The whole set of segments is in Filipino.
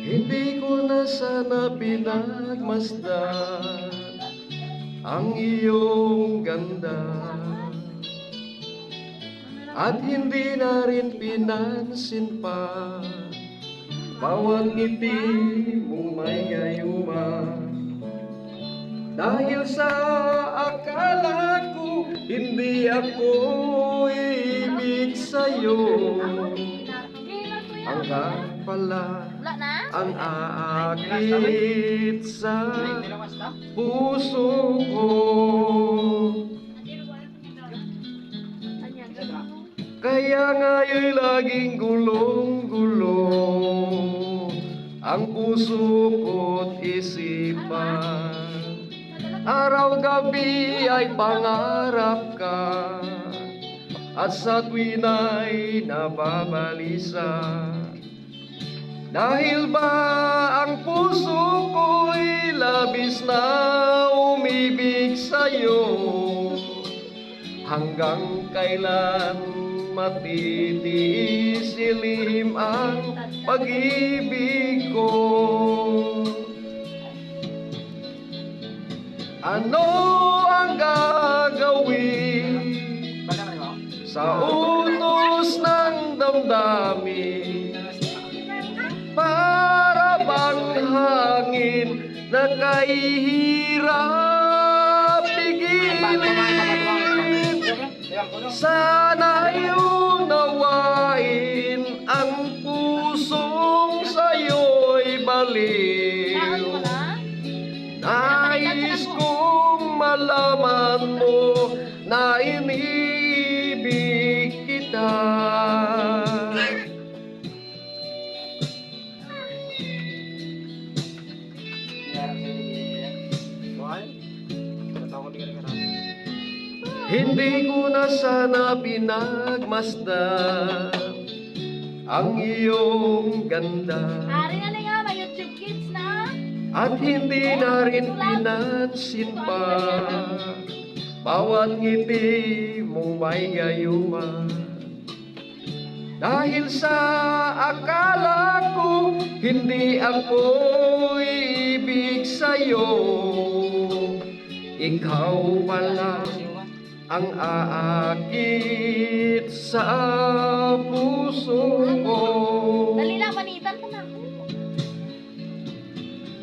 Hindi ko na sana pinagmasdan ang iyong ganda, at hindi na rin pinansin pa bawat ngiti mong may gayuma. Dahil sa akala ko hindi ako ibig sa'yo, hanggang pala ang aakit sa puso ko. Kaya nga'y laging gulong-gulong ang puso ko't isipan. Araw-gabi ay pangarap ka, at sa tuwin ay nababalisa. Dahil ba ang puso ko'y labis na umibig sa'yo, hanggang kailan matitiis ilihim ang pag-ibig ko? Ano ang gagawin sa utos ng damdamin? Para bang hangin na kahihirap pigilin? Sana'y unawain ang pusong sa'yo'y baliw. Nais kong malaman mo na inibig kita. Hindi ko na sana pinagmasdan ang iyong ganda, YouTube Kids na. at hindi na rin pinansin pa bawat ngiti mong may gayuma. Dahil sa akala ko hindi ako ibig sa'yo, ikaw pala ang aakit sa puso ko. Dali lang, panitan ko na.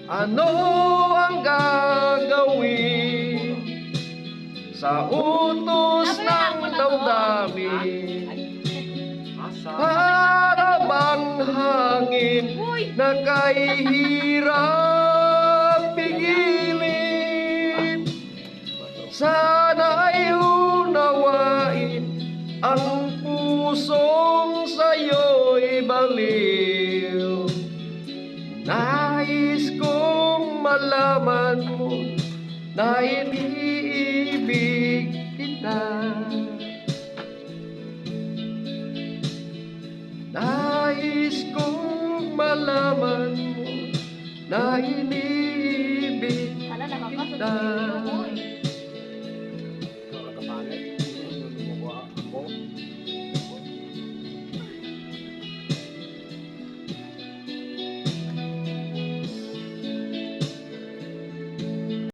Ano ang gagawin sa utos ng damdamin? Para bang hangin na kahihirap pigilin? Sana'y unawain ang pusong sa'yo'y baliw. Nais kong malaman mo na iniibig kita. Nais kong malaman mo na iniibig kita.